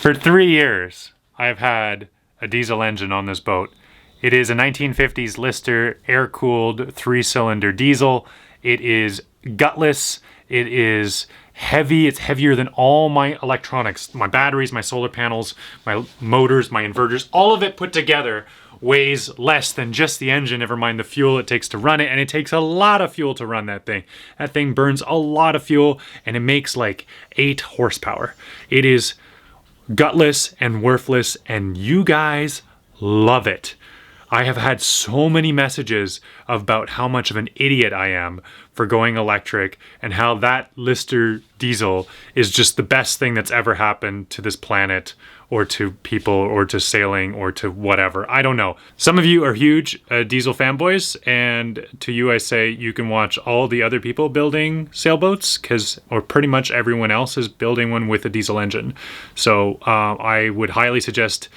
For 3 years, I've had a diesel engine on this boat. It is a 1950s Lister air-cooled 3-cylinder diesel. It is gutless. It is heavy. It's heavier than all my electronics. My batteries, my solar panels, my motors, my inverters, all of it put together weighs less than just the engine, never mind the fuel it takes to run it, and it takes a lot of fuel to run that thing. That thing burns a lot of fuel, and it makes like 8 horsepower. It is gutless and worthless, and you guys love it. I have had so many messages about how much of an idiot I am for going electric and how that Lister diesel is just the best thing that's ever happened to this planet or to people or to sailing or to whatever. I don't know. Some of you are huge diesel fanboys, and to you I say you can watch all the other people building sailboats or pretty much everyone else is building one with a diesel engine. So I would highly suggest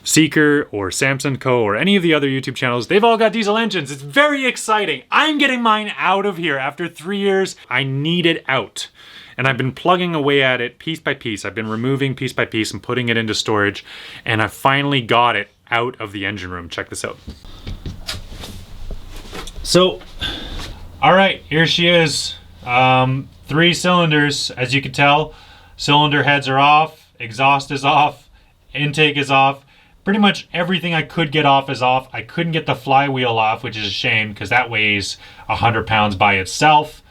Seeker or Samson Co. or any of the other YouTube channels. They've all got diesel engines. It's very exciting. I'm getting mine out of here after 3 years. I need it out. And I've been plugging away at it piece by piece. I've been removing piece by piece and putting it into storage. And I finally got it out of the engine room. Check this out. So, all right, here she is. 3 cylinders, as you can tell. Cylinder heads are off, exhaust is off, intake is off. Pretty much everything I could get off is off. I couldn't get the flywheel off, which is a shame because that weighs 100 pounds by itself.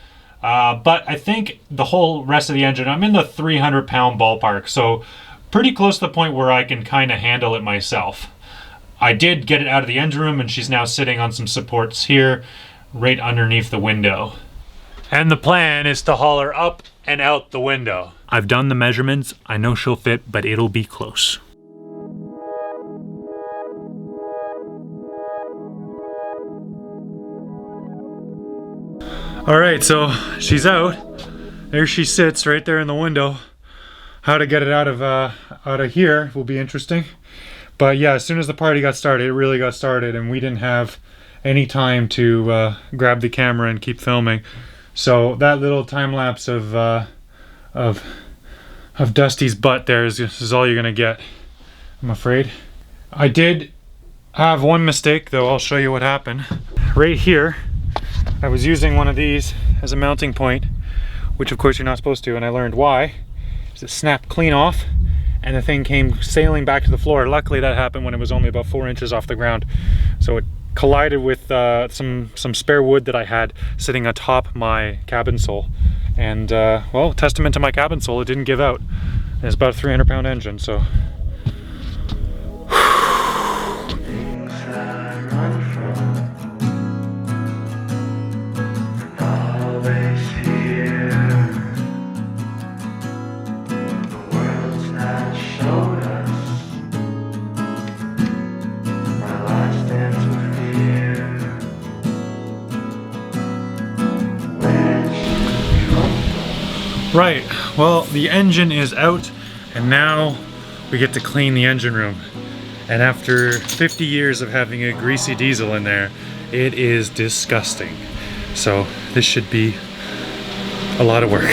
But I think the whole rest of the engine, I'm in the 300 pound ballpark. So pretty close to the point where I can kind of handle it myself. I did get it out of the engine room and she's now sitting on some supports here right underneath the window. And the plan is to haul her up and out the window. I've done the measurements. I know she'll fit, but it'll be close. All right, so she's out. There she sits right there in the window. How to get it out of here will be interesting. But yeah, as soon as the party got started, it really got started, and we didn't have any time to grab the camera and keep filming. So that little time lapse of Dusty's butt there is all you're gonna get, I'm afraid. I did have one mistake though. I'll show you what happened. Right here, I was using one of these as a mounting point, which of course you're not supposed to, and I learned why. It snapped clean off and the thing came sailing back to the floor. Luckily that happened when it was only about 4 inches off the ground. So it collided with some spare wood that I had sitting atop my cabin sole. And well, testament to my cabin sole, it didn't give out. And it's about a 300 pound engine, so. Right, well, the engine is out and now we get to clean the engine room. And after 50 years of having a greasy diesel in there, it is disgusting. So this should be a lot of work.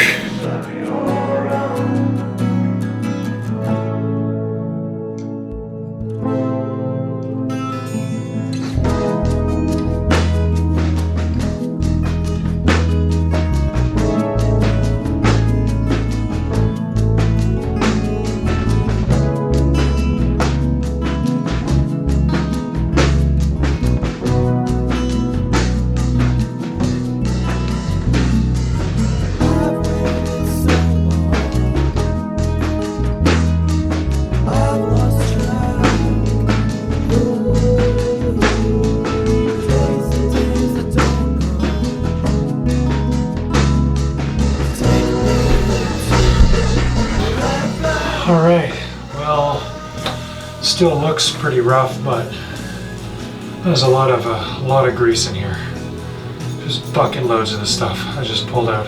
All right, well, still looks pretty rough, but there's a lot of grease in here. Just bucket loads of the stuff. I just pulled out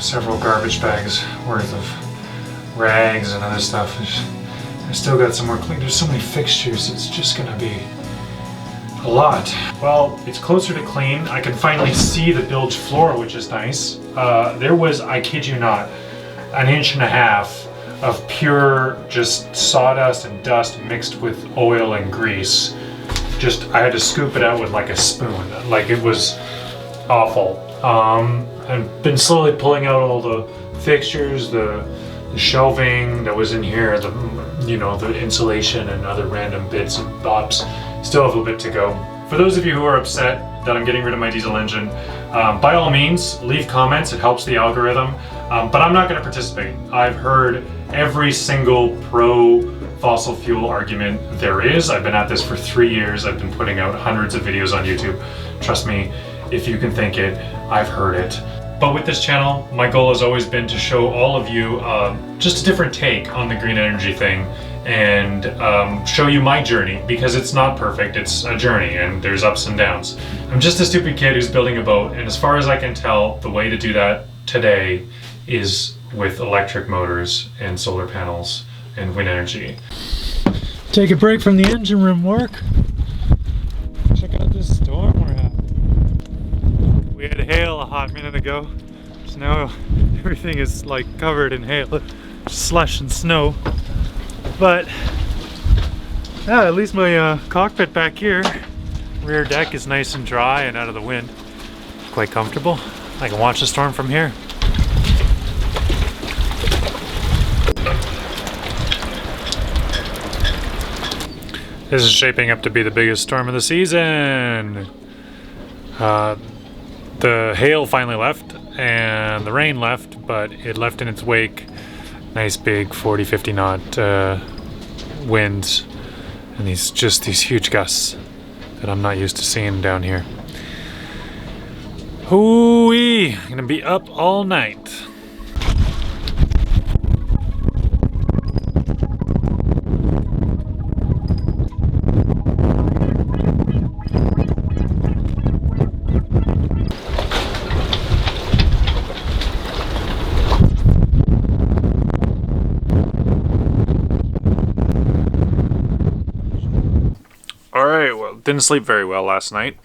several garbage bags worth of rags and other stuff. I still got some more clean. There's so many fixtures, it's just gonna be a lot. Well, it's closer to clean. I can finally see the bilge floor, which is nice. There was, I kid you not, 1.5 inches of pure just sawdust and dust mixed with oil and grease. I had to scoop it out with like a spoon. Like, it was awful. I've been slowly pulling out all the fixtures, the shelving that was in here, the insulation and other random bits and bobs. Still have a bit to go. For those of you who are upset that I'm getting rid of my diesel engine, by all means, leave comments. It helps the algorithm. But I'm not going to participate. I've heard every single pro fossil fuel argument there is. I've been at this for 3 years. I've been putting out hundreds of videos on YouTube. Trust me, if you can think it, I've heard it. But with this channel, my goal has always been to show all of you just a different take on the green energy thing, and show you my journey, because it's not perfect. It's a journey and there's ups and downs. I'm just a stupid kid who's building a boat, and as far as I can tell, the way to do that today is with electric motors and solar panels and wind energy. Take a break from the engine room work. Check out this storm we're having. We had hail a hot minute ago, so now everything is like covered in hail, slush and snow. But yeah, at least my cockpit back here, rear deck, is nice and dry and out of the wind. Quite comfortable. I can watch the storm from here. This is shaping up to be the biggest storm of the season. The hail finally left and the rain left, but it left in its wake nice big 40-50 knot winds and these huge gusts that I'm not used to seeing down here. Hoo-wee! I'm gonna be up all night. Alright, well, didn't sleep very well last night.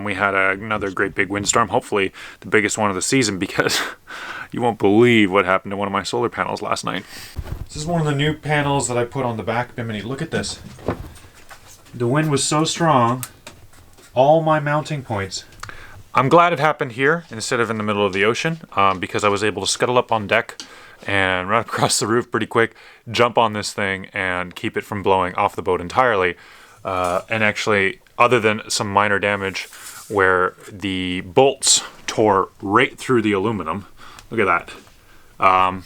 We had another great big windstorm, hopefully the biggest one of the season, because you won't believe what happened to one of my solar panels last night. This is one of the new panels that I put on the back bimini. Look at this. The wind was so strong, all my mounting points. I'm glad it happened here instead of in the middle of the ocean, because I was able to scuttle up on deck and run across the roof pretty quick, jump on this thing, and keep it from blowing off the boat entirely. And actually, other than some minor damage where the bolts tore right through the aluminum, look at that.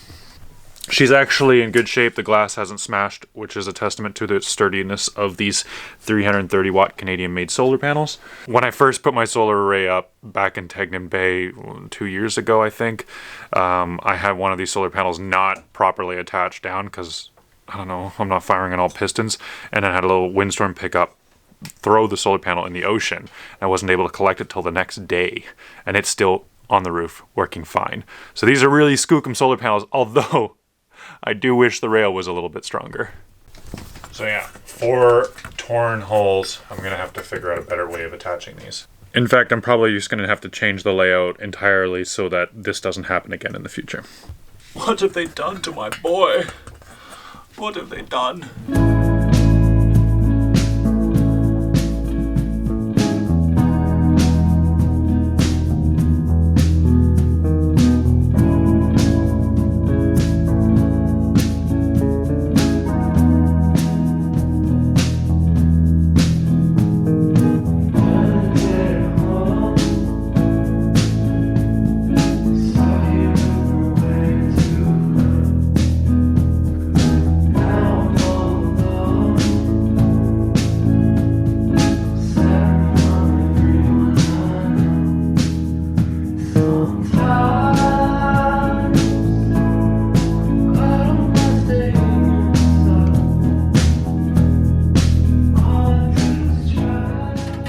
She's actually in good shape. The glass hasn't smashed, which is a testament to the sturdiness of these 330 watt Canadian made solar panels. When I first put my solar array up back in Tegnan Bay 2 years ago, I think, I had one of these solar panels not properly attached down because, I don't know, I'm not firing on all pistons, and then I had a little windstorm pick up, throw the solar panel in the ocean. I wasn't able to collect it till the next day, and it's still on the roof working fine. So these are really skookum solar panels, although I do wish the rail was a little bit stronger. So yeah, 4 torn holes. I'm gonna have to figure out a better way of attaching these. In fact, I'm probably just gonna have to change the layout entirely so that this doesn't happen again in the future. What have they done to my boy? What have they done?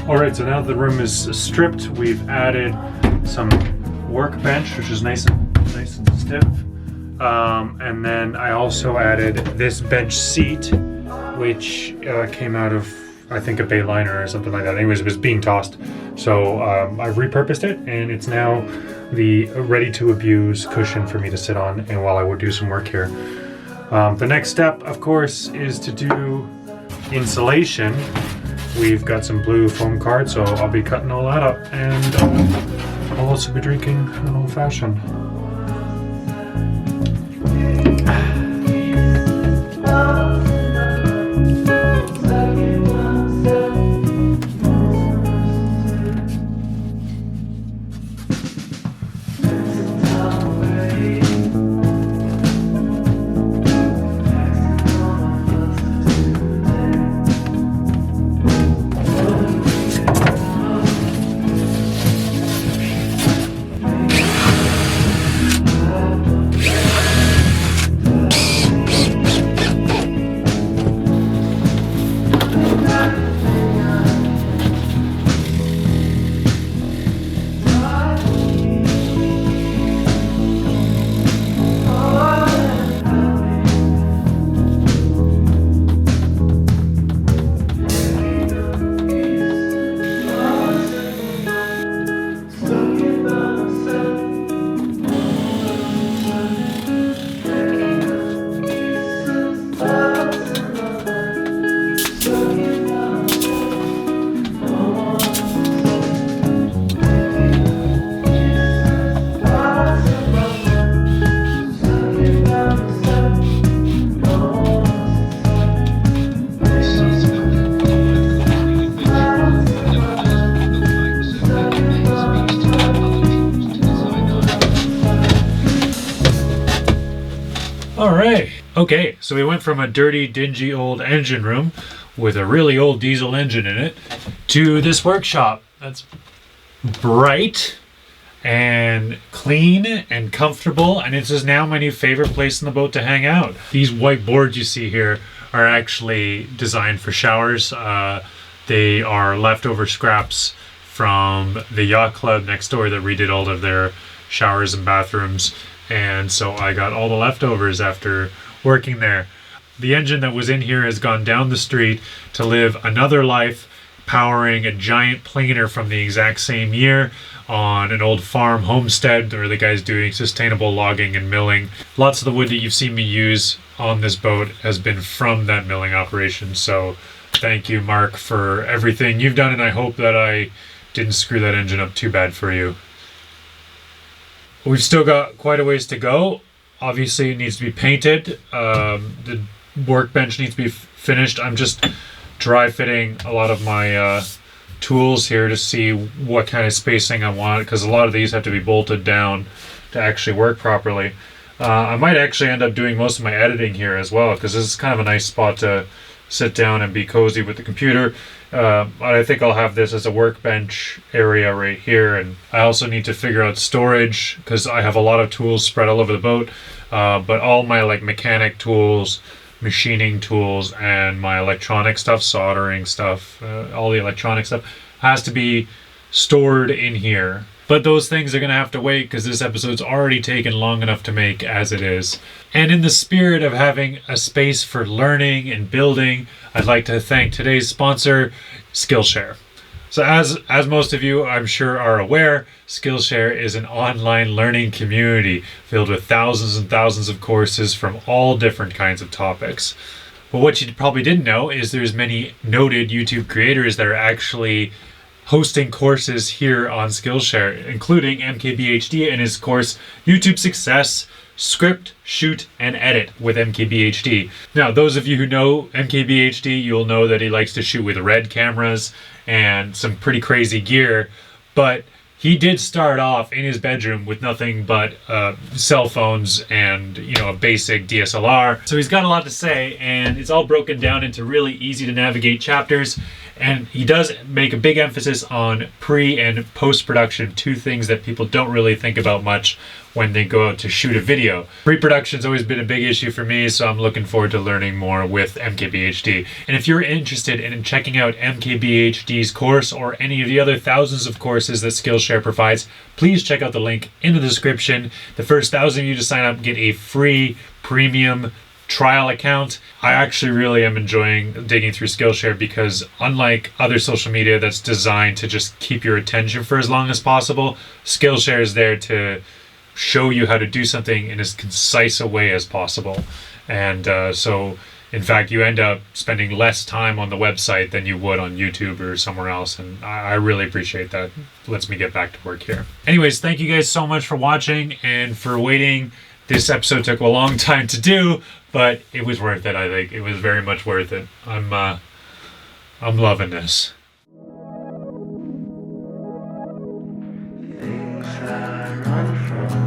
Alright, so now the room is stripped, we've added some workbench, which is nice and stiff. And then I also added this bench seat, which came out of, I think, a Bayliner or something like that. Anyways, it was being tossed. So I've repurposed it, and it's now the ready-to-abuse cushion for me to sit on and while I would do some work here. The next step, of course, is to do insulation. We've got some blue foam cards, so I'll be cutting all that up, and I'll also be drinking an old fashioned. Alright, okay, so we went from a dirty, dingy old engine room with a really old diesel engine in it to this workshop that's bright and clean and comfortable, and it's just now my new favorite place in the boat to hang out. These white boards you see here are actually designed for showers. They are leftover scraps from the yacht club next door that redid all of their showers and bathrooms. And so I got all the leftovers after working there. The engine that was in here has gone down the street to live another life, powering a giant planer from the exact same year on an old farm homestead where the guy's doing sustainable logging and milling. Lots of the wood that you've seen me use on this boat has been from that milling operation. So thank you, Mark, for everything you've done, and I hope that I didn't screw that engine up too bad for you. We've still got quite a ways to go. Obviously, it needs to be painted. The workbench needs to be finished. I'm just dry fitting a lot of my tools here to see what kind of spacing I want, because a lot of these have to be bolted down to actually work properly. I might actually end up doing most of my editing here as well, because this is kind of a nice spot to sit down and be cozy with the computer. I think I'll have this as a workbench area right here, and I also need to figure out storage because I have a lot of tools spread all over the boat, but all my like mechanic tools, machining tools, and my electronic stuff, soldering stuff, all the electronic stuff has to be stored in here. But those things are going to have to wait because this episode's already taken long enough to make as it is. And in the spirit of having a space for learning and building, I'd like to thank today's sponsor, Skillshare. So as most of you I'm sure are aware, Skillshare is an online learning community filled with thousands and thousands of courses from all different kinds of topics. But what you probably didn't know is there's many noted YouTube creators that are actually hosting courses here on Skillshare, including MKBHD and his course YouTube Success, Script, Shoot, and Edit with MKBHD. Now, those of you who know MKBHD, you'll know that he likes to shoot with RED cameras and some pretty crazy gear, but he did start off in his bedroom with nothing but cell phones and, a basic DSLR. So he's got a lot to say, and it's all broken down into really easy to navigate chapters. And he does make a big emphasis on pre and post-production, two things that people don't really think about much when they go out to shoot a video. Pre-production's always been a big issue for me, so I'm looking forward to learning more with MKBHD. And if you're interested in checking out MKBHD's course or any of the other thousands of courses that Skillshare provides, please check out the link in the description. The first 1,000 of you to sign up get a free premium trial account. I actually really am enjoying digging through Skillshare because unlike other social media that's designed to just keep your attention for as long as possible, Skillshare is there to show you how to do something in as concise a way as possible. And so, in fact, you end up spending less time on the website than you would on YouTube or somewhere else. And I really appreciate that. It lets me get back to work here. Anyways, thank you guys so much for watching and for waiting. This episode took a long time to do, but it was worth it. I think it was very much worth it. I'm loving this. Things I run from.